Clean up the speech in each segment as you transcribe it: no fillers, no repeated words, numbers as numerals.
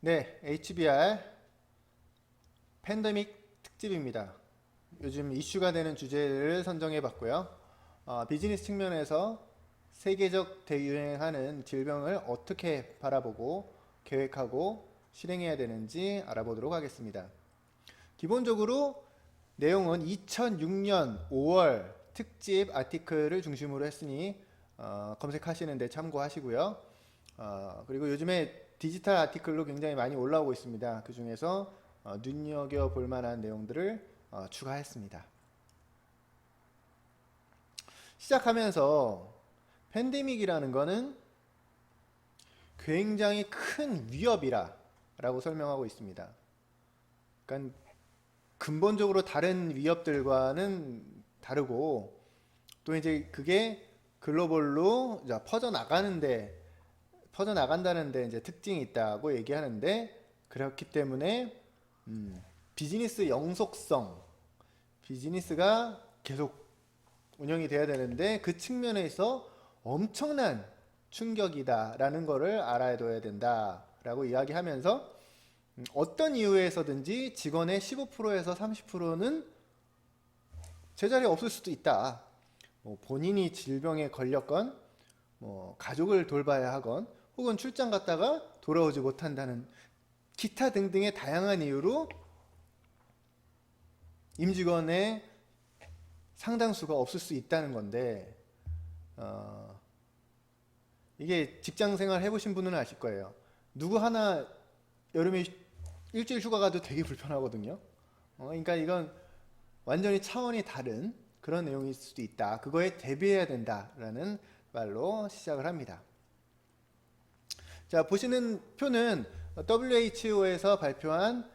네, HBR 팬데믹 특집입니다. 요즘 이슈가 되는 주제를 선정해 봤고요. 비즈니스 측면에서 세계적 대유행하는 질병을 어떻게 바라보고 계획하고 실행해야 되는지 알아보도록 하겠습니다. 기본적으로 내용은 2006년 5월 특집 아티클을 중심으로 했으니 검색하시는데 참고하시고요. 그리고 요즘에 디지털 아티클로 굉장히 많이 올라오고 있습니다. 그 중에서 눈여겨볼 만한 내용들을 추가했습니다. 시작하면서 팬데믹이라는 거는 굉장히 큰 위협이라고 설명하고 있습니다. 그러니까 근본적으로 다른 위협들과는 다르고 또 이제 그게 글로벌로 퍼져나간다는데 이제 특징이 있다고 얘기하는데 그렇기 때문에 비즈니스 영속성, 비즈니스가 계속 운영이 돼야 되는데 그 측면에서 엄청난 충격이다라는 것을 알아둬야 된다라고 이야기하면서 어떤 이유에서든지 직원의 15%에서 30%는 제자리에 없을 수도 있다. 뭐 본인이 질병에 걸렸건, 뭐 가족을 돌봐야 하건, 혹은 출장 갔다가 돌아오지 못한다는 기타 등등의 다양한 이유로 임직원의 상당수가 없을 수 있다는 건데, 이게 직장 생활 해보신 분은 아실 거예요. 누구 하나 여름에 일주일 휴가 가도 되게 불편하거든요. 그러니까 이건 완전히 차원이 다른 그런 내용일 수도 있다. 그거에 대비해야 된다라는 말로 시작을 합니다. 자, 보시는 표는 WHO에서 발표한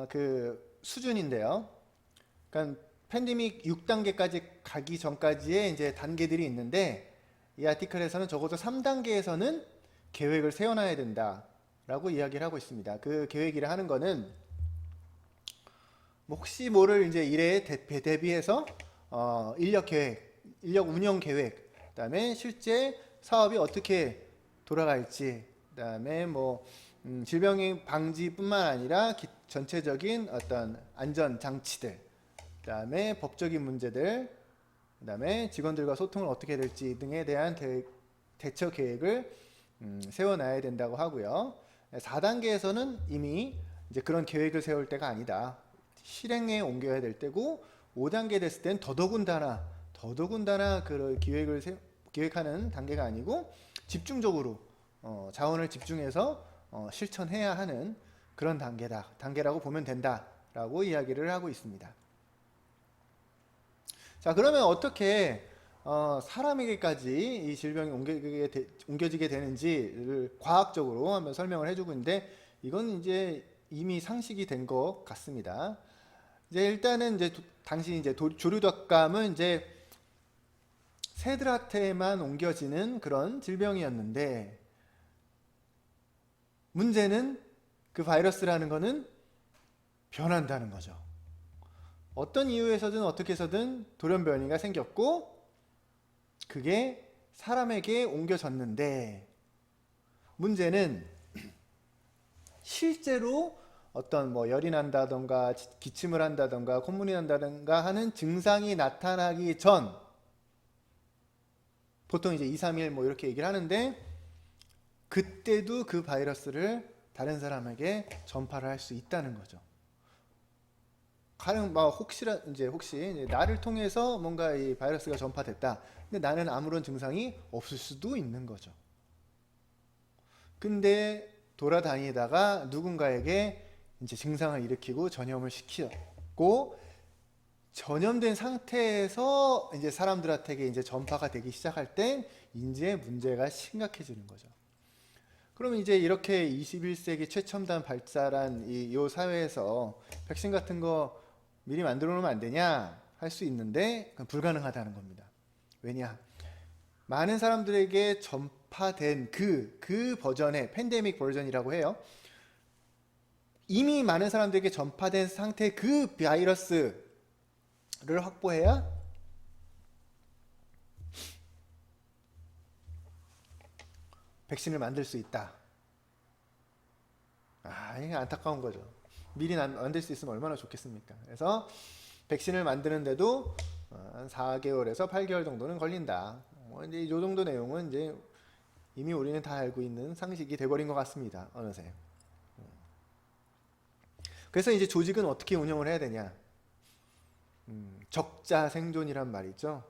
그 수준인데요. 그러니까 팬데믹 6단계까지 가기 전까지의 이제 단계들이 있는데 이 아티클에서는 적어도 3단계에서는 계획을 세워놔야 된다라고 이야기를 하고 있습니다. 그 계획이라 하는 거는 뭐 혹시 모를 이제 일에 대비해서 인력 계획, 인력 운영 계획, 그다음에 실제 사업이 어떻게 돌아갈지, 그다음에 뭐 질병 방지뿐만 아니라 전체적인 어떤 안전 장치들, 그다음에 법적인 문제들, 그다음에 직원들과 소통을 어떻게 될지 등에 대한 대처 계획을 세워놔야 된다고 하고요. 4단계에서는 이미 이제 그런 계획을 세울 때가 아니다. 실행에 옮겨야 될 때고 5단계 됐을 땐 더더군다나 그 기획하는 단계가 아니고 집중적으로 자원을 집중해서 실천해야 하는 그런 단계라고 보면 된다라고 이야기를 하고 있습니다. 자, 그러면 어떻게 사람에게까지 이 질병이 옮겨지게 되는지를 과학적으로 한번 설명을 해주고 있는데 이건 이제 이미 상식이 된 것 같습니다. 이제 일단은 이제 당시 이제 조류독감은 이제 새들한테만 옮겨지는 그런 질병이었는데 문제는 그 바이러스라는 거는 변한다는 거죠. 어떤 이유에서든 어떻게 해서든 돌연변이가 생겼고 그게 사람에게 옮겨졌는데 문제는 실제로 어떤 뭐 열이 난다던가 기침을 한다던가 콧물이 난다던가 하는 증상이 나타나기 전 보통 이제 2, 3일 뭐 이렇게 얘기를 하는데 그때도 그 바이러스를 다른 사람에게 전파를 할 수 있다는 거죠. 가령 막 혹시 나를 통해서 뭔가 이 바이러스가 전파됐다. 근데 나는 아무런 증상이 없을 수도 있는 거죠. 근데 돌아다니다가 누군가에게 이제 증상을 일으키고 전염을 시켰고 전염된 상태에서 이제 사람들한테 이제 전파가 되기 시작할 때 이제 문제가 심각해지는 거죠. 그러면 이제 이렇게 21세기 최첨단 발달한 이 사회에서 백신 같은 거 미리 만들어 놓으면 안 되냐 할 수 있는데 그건 불가능하다는 겁니다. 왜냐? 많은 사람들에게 전파된 그 버전의 팬데믹 버전이라고 해요. 이미 많은 사람들에게 전파된 상태 그 바이러스를 확보해야 백신을 만들 수 있다. 이게 안타까운 거죠. 미리 만들 수 있으면 얼마나 좋겠습니까? 그래서 백신을 만드는데도 한 4개월에서 8개월 정도는 걸린다. 이제 이 정도 내용은 이제 이미 우리는 다 알고 있는 상식이 돼버린 것 같습니다. 어느새. 그래서 이제 조직은 어떻게 운영을 해야 되냐? 적자 생존이란 말이죠.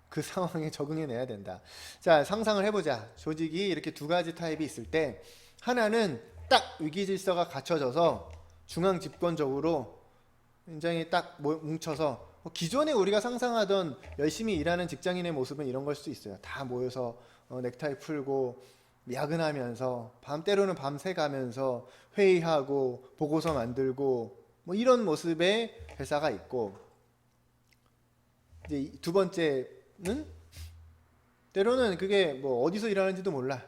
그 상황에 적응해내야 된다. 자, 상상을 해보자. 조직이 이렇게 두 가지 타입이 있을 때 하나는 딱 위기 질서가 갖춰져서 중앙 집권적으로 굉장히 딱 뭉쳐서 기존에 우리가 상상하던 열심히 일하는 직장인의 모습은 이런 걸 수도 있어요. 다 모여서 넥타이 풀고 야근하면서 때로는 밤새 가면서 회의하고 보고서 만들고 뭐 이런 모습의 회사가 있고, 이제 두 번째는 때로는 그게 뭐 어디서 일하는지도 몰라.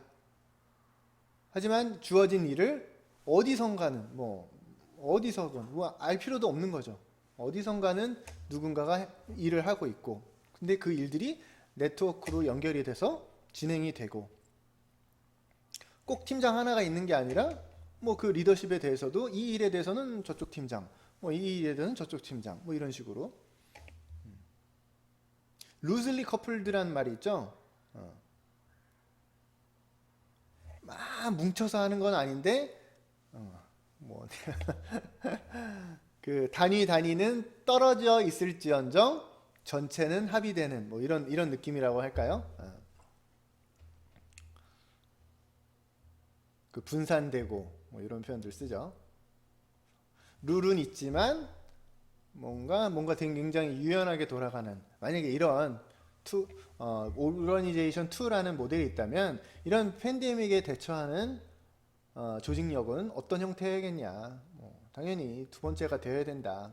하지만 주어진 일을 어디선가는 어디서건 알 필요도 없는 거죠. 어디선가는 누군가가 일을 하고 있고, 근데 그 일들이 네트워크로 연결이 돼서 진행이 되고, 꼭 팀장 하나가 있는 게 아니라 뭐 그 리더십에 대해서도 이 일에 대해서는 저쪽 팀장, 뭐 이 일에 대해서는 저쪽 팀장, 뭐 이런 식으로 루즐리 커플드란 말이 있죠. 막 뭉쳐서 하는 건 아닌데 그 단위는 떨어져 있을지언정 전체는 합의되는 뭐 이런 느낌이라고 할까요? 그 분산되고 뭐 이런 표현들 쓰죠. 룰은 있지만 뭔가 되게 굉장히 유연하게 돌아가는, 만약에 이런 오르니제이션 2라는 모델이 있다면 이런 팬데믹에 대처하는 조직력은 어떤 형태겠냐? 당연히 두 번째가 되어야 된다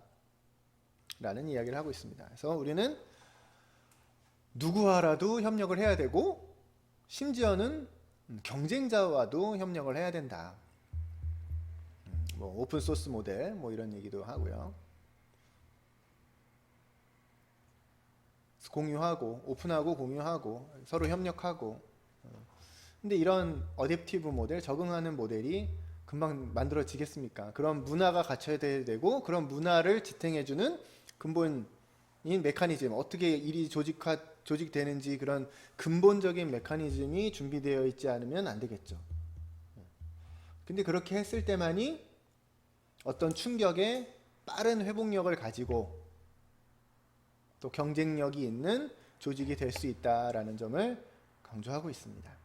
라는 이야기를 하고 있습니다. 그래서 우리는 누구와라도 협력을 해야 되고, 심지어는 경쟁자와도 협력을 해야 된다. 뭐 오픈 소스 모델 뭐 이런 얘기도 하고요. 공유하고 오픈하고 공유하고 서로 협력하고. 근데 이런 어댑티브 모델, 적응하는 모델이 금방 만들어지겠습니까? 그런 문화가 갖춰야 되고, 그런 문화를 지탱해주는 근본인 메커니즘, 어떻게 일이 조직되는지 그런 근본적인 메커니즘이 준비되어 있지 않으면 안 되겠죠. 근데 그렇게 했을 때만이 어떤 충격에 빠른 회복력을 가지고 또 경쟁력이 있는 조직이 될 수 있다라는 점을 강조하고 있습니다.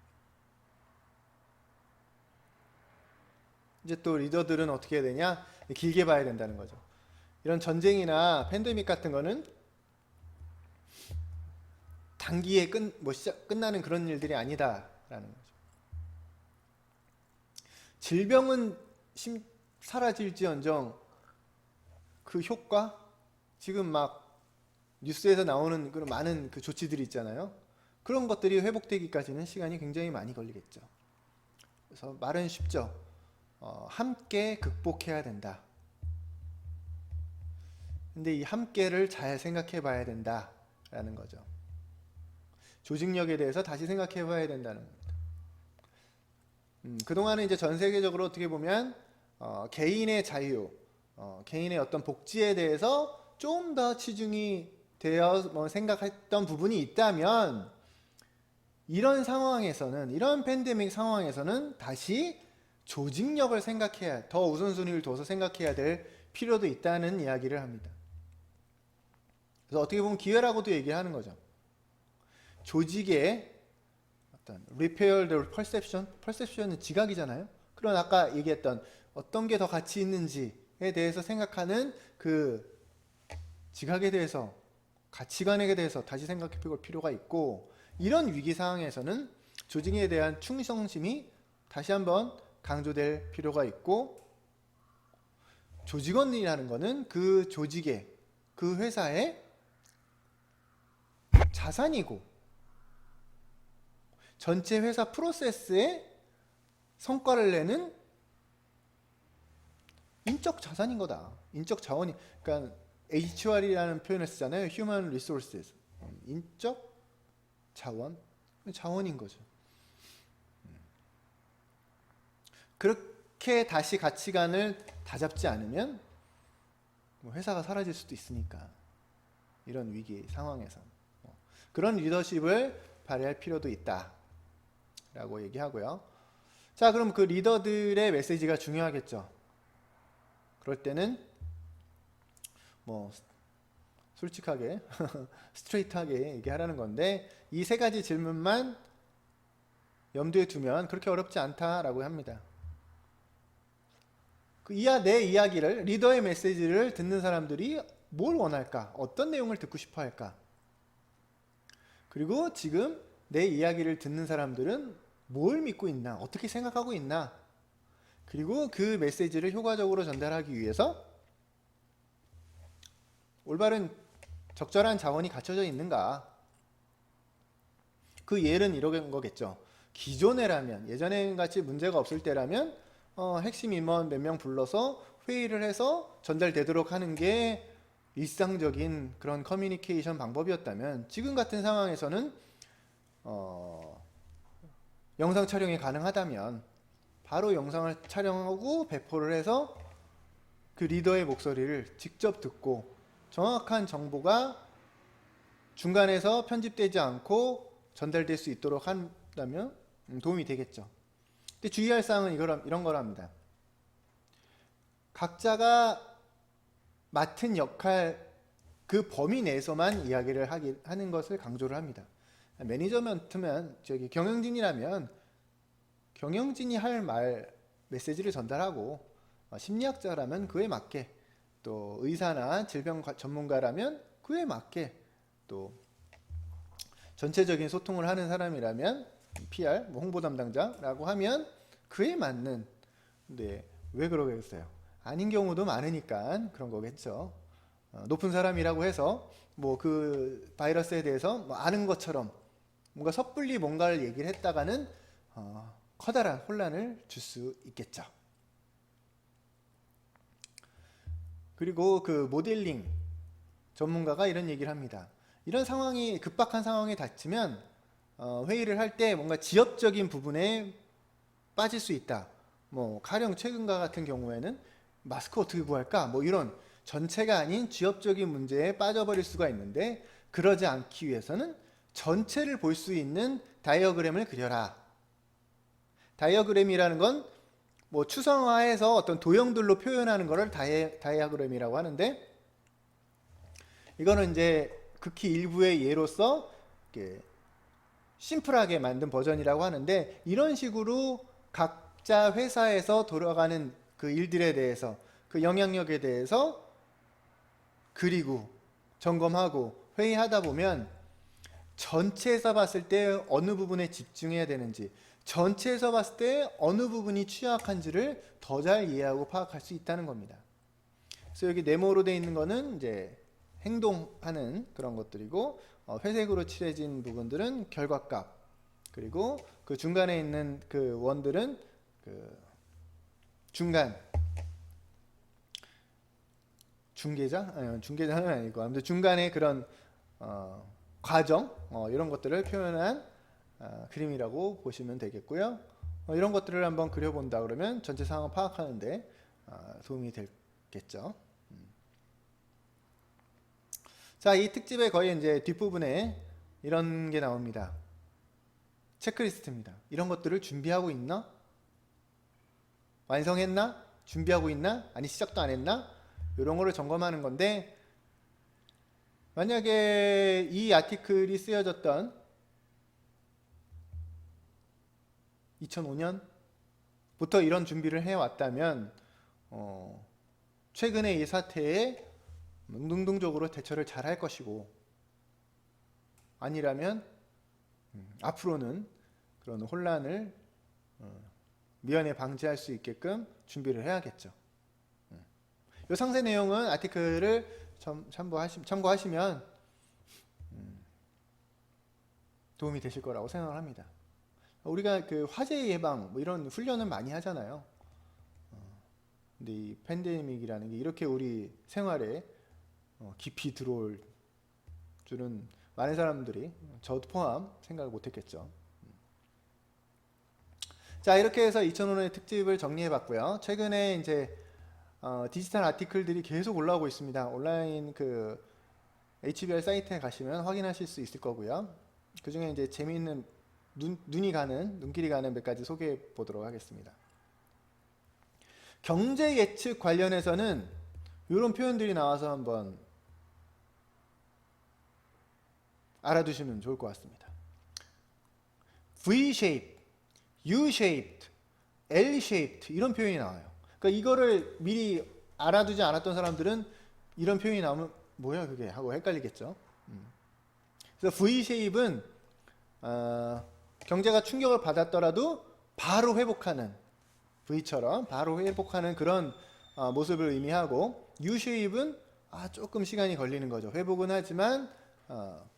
이제 또 리더들은 어떻게 해야 되냐? 길게 봐야 된다는 거죠. 이런 전쟁이나 팬데믹 같은 거는 단기에 끝나는 그런 일들이 아니다라는 거죠. 질병은 사라질지언정 그 효과, 지금 막 뉴스에서 나오는 그런 많은 그 조치들이 있잖아요. 그런 것들이 회복되기까지는 시간이 굉장히 많이 걸리겠죠. 그래서 말은 쉽죠. 함께 극복해야 된다. 근데 이 함께를 잘 생각해 봐야 된다라는 거죠. 조직력에 대해서 다시 생각해 봐야 된다는 겁니다. 그동안은 이제 전 세계적으로 어떻게 보면 개인의 자유, 개인의 어떤 복지에 대해서 좀 더 치중이 되어 생각했던 부분이 있다면, 이런 상황에서는, 이런 팬데믹 상황에서는 다시 조직력을 생각해야, 더 우선순위를 둬서 생각해야 될 필요도 있다는 이야기를 합니다. 그래서 어떻게 보면 기회라고도 얘기하는 거죠. 조직의 어떤 repair the perception은 지각이잖아요. 그런 아까 얘기했던 어떤 게 더 가치 있는지에 대해서 생각하는 그 지각에 대해서, 가치관에 대해서 다시 생각해 볼 필요가 있고, 이런 위기 상황에서는 조직에 대한 충성심이 다시 한번 강조될 필요가 있고, 조직원이라는 것은 그 조직의, 그 회사의 자산이고 전체 회사 프로세스에 성과를 내는 인적 자산인 거다. 인적 자원이, 그러니까 HR이라는 표현을 쓰잖아요. Human Resources. 인적 자원. 자원인 거죠. 그렇게 다시 가치관을 다잡지 않으면 뭐 회사가 사라질 수도 있으니까, 이런 위기 상황에서 그런 리더십을 발휘할 필요도 있다라고 얘기하고요. 자, 그럼 그 리더들의 메시지가 중요하겠죠. 그럴 때는 뭐 솔직하게 스트레이트하게 얘기하라는 건데, 이 세 가지 질문만 염두에 두면 그렇게 어렵지 않다라고 합니다. 내 이야기를, 리더의 메시지를 듣는 사람들이 뭘 원할까? 어떤 내용을 듣고 싶어 할까? 그리고 지금 내 이야기를 듣는 사람들은 뭘 믿고 있나? 어떻게 생각하고 있나? 그리고 그 메시지를 효과적으로 전달하기 위해서 올바른 적절한 자원이 갖춰져 있는가? 그 예는 이런 거겠죠. 기존에라면, 예전에 같이 문제가 없을 때라면 핵심 임원 몇 명 불러서 회의를 해서 전달되도록 하는 게 일상적인 그런 커뮤니케이션 방법이었다면, 지금 같은 상황에서는 영상 촬영이 가능하다면 바로 영상을 촬영하고 배포를 해서 그 리더의 목소리를 직접 듣고 정확한 정보가 중간에서 편집되지 않고 전달될 수 있도록 한다면 도움이 되겠죠. 근데 주의할 사항은 이런 거랍니다. 각자가 맡은 역할, 그 범위 내에서만 이야기를 하는 것을 강조를 합니다. 매니저먼트면, 경영진이라면 경영진이 할 메시지를 전달하고, 심리학자라면 그에 맞게, 또 의사나 질병 전문가라면 그에 맞게, 또 전체적인 소통을 하는 사람이라면 PR, 홍보 담당자라고 하면 그에 맞는. 근데 왜 그러겠어요? 아닌 경우도 많으니까 그런 거겠죠. 높은 사람이라고 해서 뭐 그 바이러스에 대해서 뭐 아는 것처럼 뭔가 섣불리 뭔가를 얘기를 했다가는 커다란 혼란을 줄 수 있겠죠. 그리고 그 모델링 전문가가 이런 얘기를 합니다. 이런 상황이, 급박한 상황에 닥치면 회의를 할 때 뭔가 지엽적인 부분에 빠질 수 있다. 뭐 가령 최근과 같은 경우에는 마스크 어떻게 구할까? 뭐 이런 전체가 아닌 지엽적인 문제에 빠져버릴 수가 있는데, 그러지 않기 위해서는 전체를 볼 수 있는 다이어그램을 그려라. 다이어그램이라는 건 뭐 추상화해서 어떤 도형들로 표현하는 것을 다이어그램이라고 하는데, 이거는 이제 극히 일부의 예로서 심플하게 만든 버전이라고 하는데, 이런 식으로 각자 회사에서 돌아가는 그 일들에 대해서, 그 영향력에 대해서 그리고 점검하고 회의하다 보면 전체에서 봤을 때 어느 부분에 집중해야 되는지, 전체에서 봤을 때 어느 부분이 취약한지를 더 잘 이해하고 파악할 수 있다는 겁니다. 그래서 여기 네모로 되어 있는 거는 이제 행동하는 그런 것들이고, 회색으로 칠해진 부분들은 결과값, 그리고 그 중간에 있는 그 원들은 그 중계자는 아니고, 아무튼 중간에 그런 과정, 이런 것들을 표현한 그림이라고 보시면 되겠고요. 이런 것들을 한번 그려본다 그러면 전체 상황을 파악하는데 도움이 되겠죠. 자, 이 특집의 거의 이제 뒷부분에 이런 게 나옵니다. 체크리스트입니다. 이런 것들을 준비하고 있나? 완성했나? 준비하고 있나? 아니 시작도 안 했나? 이런 거를 점검하는 건데, 만약에 이 아티클이 쓰여졌던 2005년부터 이런 준비를 해왔다면 최근의 이 사태에 능동적으로 대처를 잘 할 것이고, 아니라면 앞으로는 그런 혼란을 미연에 방지할 수 있게끔 준비를 해야겠죠. 이 상세 내용은 아티클을 참고하시면 도움이 되실 거라고 생각을 합니다. 우리가 그 화재 예방 뭐 이런 훈련을 많이 하잖아요. 근데 이 팬데믹이라는 게 이렇게 우리 생활에 깊이 들어올 줄은 많은 사람들이 저도 포함 생각을 못했겠죠. 자, 이렇게 해서 2005년의 특집을 정리해 봤고요. 최근에 이제 디지털 아티클들이 계속 올라오고 있습니다. 온라인 그 HBR 사이트에 가시면 확인하실 수 있을 거고요. 그 중에 이제 재미있는 눈길이 가는 몇 가지 소개해 보도록 하겠습니다. 경제 예측 관련해서는 이런 표현들이 나와서 한번 알아두시면 좋을 것 같습니다. V-shape, U-shaped, L-shaped 이런 표현이 나와요. 그러니까 이거를 미리 알아두지 않았던 사람들은 이런 표현이 나오면 뭐야 그게 하고 헷갈리겠죠. 그래서 V-shape은 경제가 충격을 받았더라도 바로 회복하는 V처럼 바로 회복하는 그런 모습을 의미하고, U-shape은 조금 시간이 걸리는 거죠. 회복은 하지만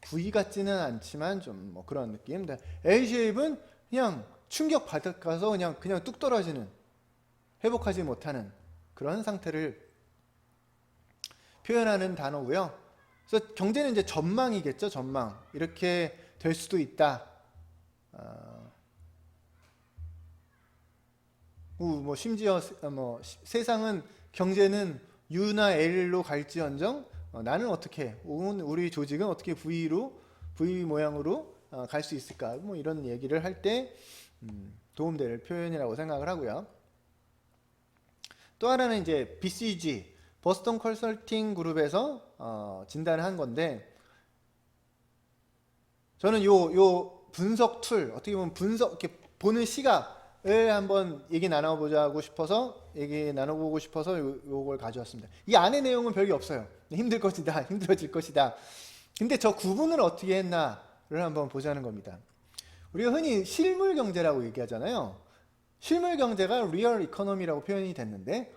V 같지는 않지만 좀 뭐 그런 느낌. L-shape은 그냥 충격 받아서 그냥 뚝 떨어지는, 회복하지 못하는 그런 상태를 표현하는 단어고요. 그래서 경제는 이제 전망이겠죠. 전망. 이렇게 될 수도 있다. 뭐 심지어 뭐 세상은 경제는 U나 L로 갈지언정 나는 어떻게, 우리 조직은 어떻게 V 모양으로 갈 수 있을까? 뭐 이런 얘기를 할 때 도움될 표현이라고 생각을 하고요. 또 하나는 이제 BCG, 버스턴 컨설팅 그룹에서 진단을 한 건데, 저는 요 분석 툴, 어떻게 보면 분석, 이렇게 보는 시각을 한번 얘기 나눠보고 싶어서 요걸 가져왔습니다. 이 안에 내용은 별게 없어요. 힘들 것이다, 힘들어질 것이다. 근데 저 구분을 어떻게 했나를 한번 보자는 겁니다. 우리가 흔히 실물 경제라고 얘기하잖아요. 실물 경제가 리얼 이코노미라고 표현이 됐는데,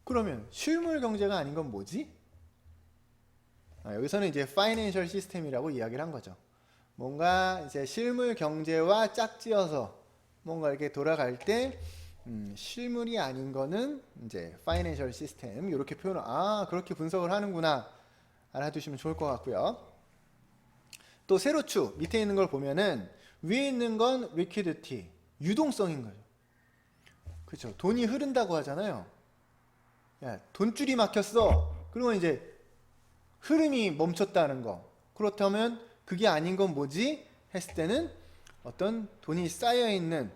그러면 실물 경제가 아닌 건 뭐지? 여기서는 이제 파이낸셜 시스템이라고 이야기를 한 거죠. 뭔가 이제 실물 경제와 짝지어서 뭔가 이렇게 돌아갈 때 실물이 아닌 거는 이제 파이낸셜 시스템, 이렇게 표현을 그렇게 분석을 하는구나 알아두시면 좋을 것 같고요. 또 세로축 밑에 있는 걸 보면은 위에 있는 건 리퀴디티, 유동성인 거죠. 그렇죠. 돈이 흐른다고 하잖아요. 야, 돈줄이 막혔어. 그러면 이제 흐름이 멈췄다는 거. 그렇다면 그게 아닌 건 뭐지? 했을 때는 어떤 돈이 쌓여있는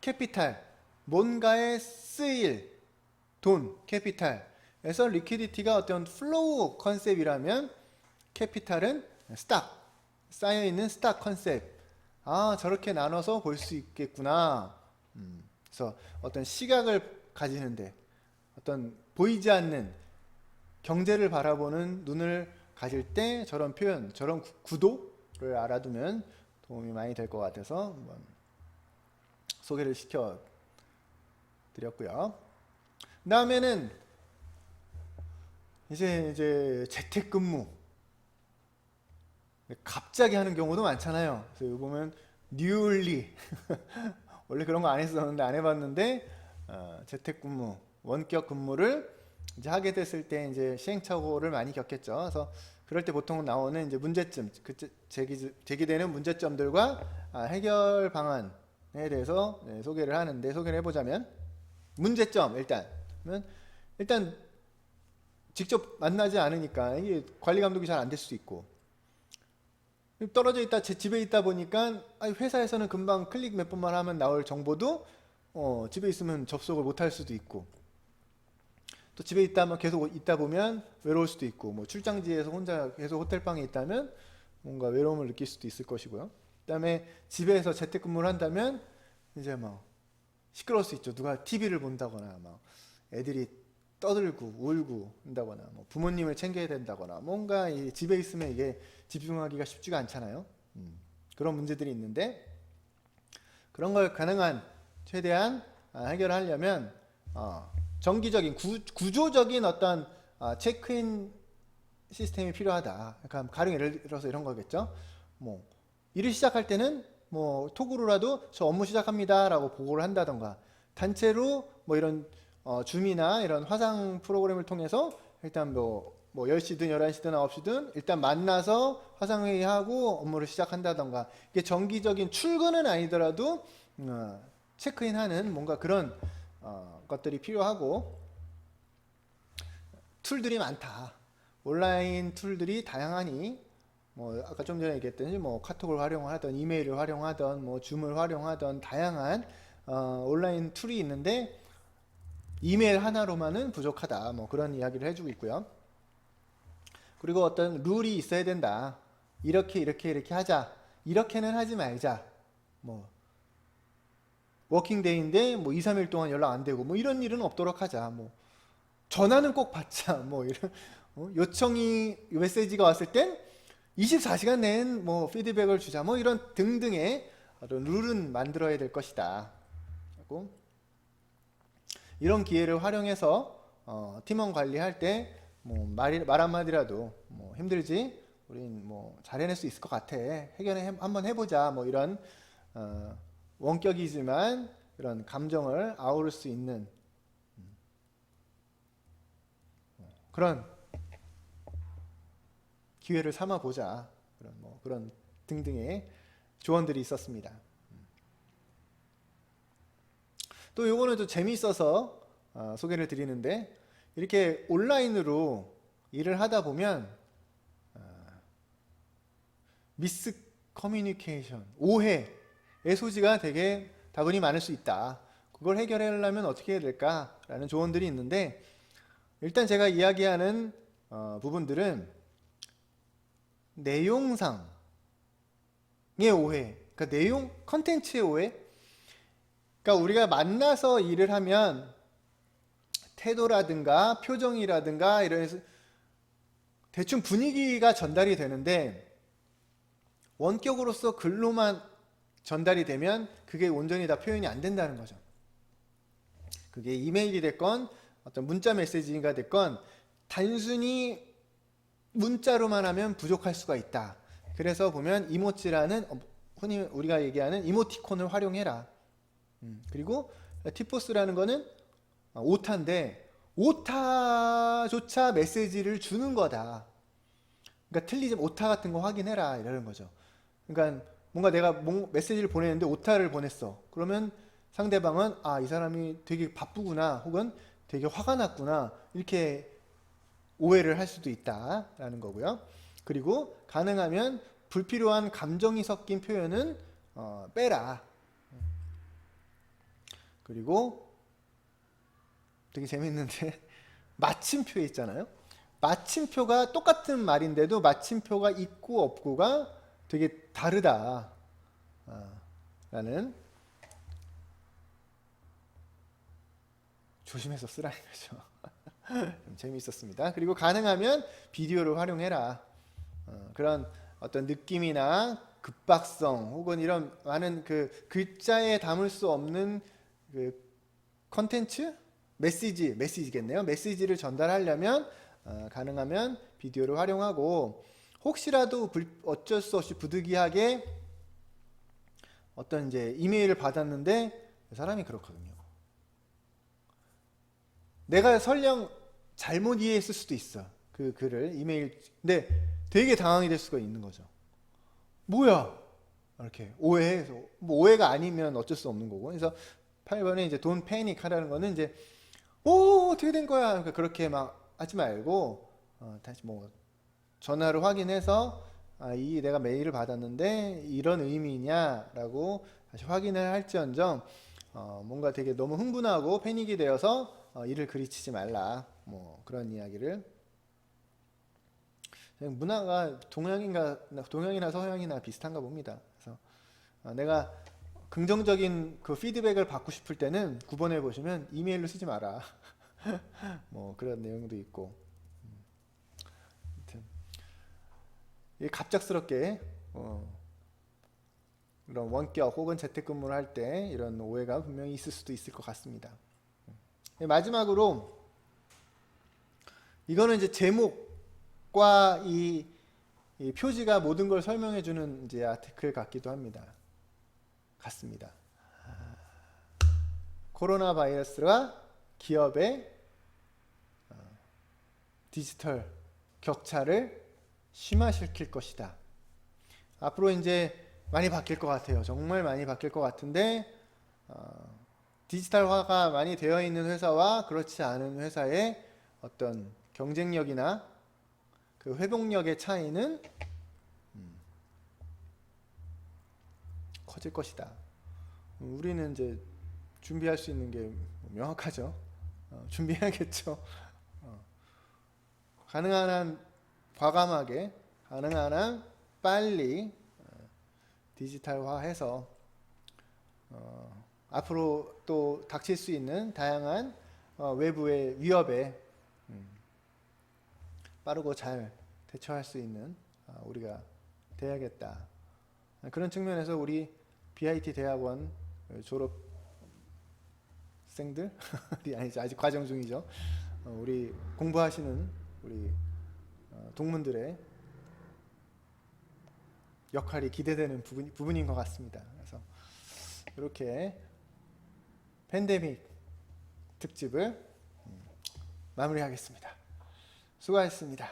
캐피탈, 뭔가에 쓰일 돈, 캐피탈에서 리퀴디티가 어떤 플로우 컨셉이라면 캐피탈은 스탁, 쌓여있는 스탁 컨셉. 저렇게 나눠서 볼 수 있겠구나. 그래서 어떤 시각을 가지는데, 어떤 보이지 않는 경제를 바라보는 눈을 가질 때 저런 표현, 저런 구도를 알아두면 도움이 많이 될 것 같아서 한번 소개를 시켜 드렸고요. 다음에는 이제 재택근무 갑자기 하는 경우도 많잖아요. 그래서 여기 보면 뉴얼리 원래 그런 거 안 했었는데, 안 해봤는데 재택근무, 원격 근무를 이제 하게 됐을 때 이제 시행착오를 많이 겪겠죠. 그래서 그럴 때 보통 나오는 이제 문제점, 제기되는 문제점들과 해결 방안에 대해서 소개를 하는데, 소개를 해보자면 문제점 일단 직접 만나지 않으니까 이게 관리 감독이 잘 안 될 수도 있고, 떨어져 있다 집에 있다 보니까 회사에서는 금방 클릭 몇 번만 하면 나올 정보도 집에 있으면 접속을 못 할 수도 있고, 또 집에 있다면 계속 있다 보면 외로울 수도 있고, 뭐 출장지에서 혼자 계속 호텔방에 있다면 뭔가 외로움을 느낄 수도 있을 것이고요. 그다음에 집에서 재택근무를 한다면 이제 막 시끄러울 수 있죠. 누가 TV를 본다거나, 막 애들이 떠들고 울고 한다거나, 뭐 부모님을 챙겨야 된다거나, 뭔가 집에 있으면 이게 집중하기가 쉽지가 않잖아요. 그런 문제들이 있는데, 그런 걸 가능한 최대한 해결하려면 정기적인 구조적인 어떤 체크인 시스템이 필요하다. 그러니까 가령 예를 들어서 이런 거겠죠. 뭐 일을 시작할 때는 뭐 톡으로라도 저 업무 시작합니다라고 보고를 한다던가, 단체로 뭐 이런 줌이나 이런 화상 프로그램을 통해서 일단 뭐 뭐 10시든 11시든 9시든 일단 만나서 화상회의하고 업무를 시작한다던가, 이게 정기적인 출근은 아니더라도 체크인하는 뭔가 그런 것들이 필요하고, 툴들이 많다. 온라인 툴들이 다양하니 뭐 아까 좀 전에 얘기했듯이 뭐 카톡을 활용하던, 이메일을 활용하던, 뭐 줌을 활용하던 다양한 온라인 툴이 있는데 이메일 하나로만은 부족하다. 뭐 그런 이야기를 해주고 있고요. 그리고 어떤 룰이 있어야 된다. 이렇게 하자. 이렇게는 하지 말자. 뭐 워킹데이인데 뭐 2, 3일 동안 연락 안 되고 뭐 이런 일은 없도록 하자. 뭐 전화는 꼭 받자. 뭐 이런 요청이 메시지가 왔을 땐 24시간 내엔 뭐 피드백을 주자. 뭐 이런 등등의 어떤 룰은 만들어야 될 것이다. 하고 이런 기회를 활용해서 팀원 관리할 때 뭐 말 한마디라도 뭐 힘들지? 우린 뭐 잘 해낼 수 있을 것 같아. 한번 해보자. 뭐 이런 원격이지만 그런 감정을 아우를 수 있는 그런 기회를 삼아 보자. 그런 등등의 조언들이 있었습니다. 또 요거는 또 재미있어서 소개를 드리는데, 이렇게 온라인으로 일을 하다 보면 미스 커뮤니케이션, 오해의 소지가 되게 다분히 많을 수 있다. 그걸 해결하려면 어떻게 해야 될까라는 조언들이 있는데, 일단 제가 이야기하는 부분들은 내용상의 오해, 그러니까 내용 컨텐츠의 오해. 그러니까 우리가 만나서 일을 하면 태도라든가 표정이라든가 이런 대충 분위기가 전달이 되는데, 원격으로서 글로만 전달이 되면 그게 온전히 다 표현이 안 된다는 거죠. 그게 이메일이 됐건 어떤 문자 메시지가 됐건 단순히 문자로만 하면 부족할 수가 있다. 그래서 보면 이모지라는, 흔히 우리가 얘기하는 이모티콘을 활용해라. 그리고 티포스라는 거는 오타인데, 오타조차 메시지를 주는 거다. 그러니까 틀리지, 오타 같은 거 확인해라 이러는 거죠. 그러니까 뭔가 내가 메시지를 보내는데 오타를 보냈어. 그러면 상대방은 이 사람이 되게 바쁘구나, 혹은 되게 화가 났구나, 이렇게 오해를 할 수도 있다라는 거고요. 그리고 가능하면 불필요한 감정이 섞인 표현은 빼라. 그리고 되게 재밌는데 마침표 있잖아요. 마침표가 똑같은 말인데도 마침표가 있고 없고가 되게 다르다 라는, 조심해서 쓰라는 거죠. 좀 재미있었습니다. 그리고 가능하면 비디오를 활용해라. 그런 어떤 느낌이나 급박성, 혹은 이런 많은 그 글자에 담을 수 없는 그 컨텐츠? 메시지겠네요. 메시지를 전달하려면 가능하면 비디오를 활용하고, 혹시라도 어쩔 수 없이 부득이하게 어떤 이제 이메일을 받았는데 사람이 그렇거든요. 내가 설령 잘못 이해했을 수도 있어. 그 글을, 이메일. 근데 되게 당황이 될 수가 있는 거죠. 뭐야? 이렇게 오해해서, 뭐 오해가 아니면 어쩔 수 없는 거고. 그래서 8번에 이제 돈 패닉 하라는 거는 이제 어떻게 된 거야? 그러니까 그렇게 막 하지 말고 다시 뭐 전화로 확인해서 내가 메일을 받았는데 이런 의미냐라고 다시 확인을 할지언정, 뭔가 되게 너무 흥분하고 패닉이 되어서 일을 그리치지 말라. 뭐 그런 이야기를. 문화가 동양이나 서양이나 비슷한가 봅니다. 그래서 내가 긍정적인 그 피드백을 받고 싶을 때는 9번에 보시면 이메일로 쓰지 마라. 뭐 그런 내용도 있고. 아무튼 갑작스럽게 이런 원격 혹은 재택근무를 할 때 이런 오해가 분명히 있을 수도 있을 것 같습니다. 마지막으로 이거는 이제 제목과 이 표지가 모든 걸 설명해 주는 이제 아티클 같기도 같습니다. 코로나 바이러스가 기업의 디지털 격차를 심화시킬 것이다. 앞으로 이제 많이 바뀔 것 같아요. 정말 많이 바뀔 것 같은데 디지털화가 많이 되어 있는 회사와 그렇지 않은 회사의 어떤 경쟁력이나 그 회복력의 차이는 커질 것이다. 우리는 이제 준비할 수 있는 게 명확하죠. 준비해야겠죠. 가능한 한 과감하게, 가능한 한 빨리 디지털화해서 앞으로 또 닥칠 수 있는 다양한 외부의 위협에 빠르고 잘 대처할 수 있는 우리가 돼야겠다. 그런 측면에서 우리 BIT 대학원 졸업생들 아니죠, 아직 과정 중이죠. 우리 공부하시는 우리 동문들의 역할이 기대되는 부분인 것 같습니다. 그래서 이렇게 팬데믹 특집을 마무리하겠습니다. 수고하셨습니다.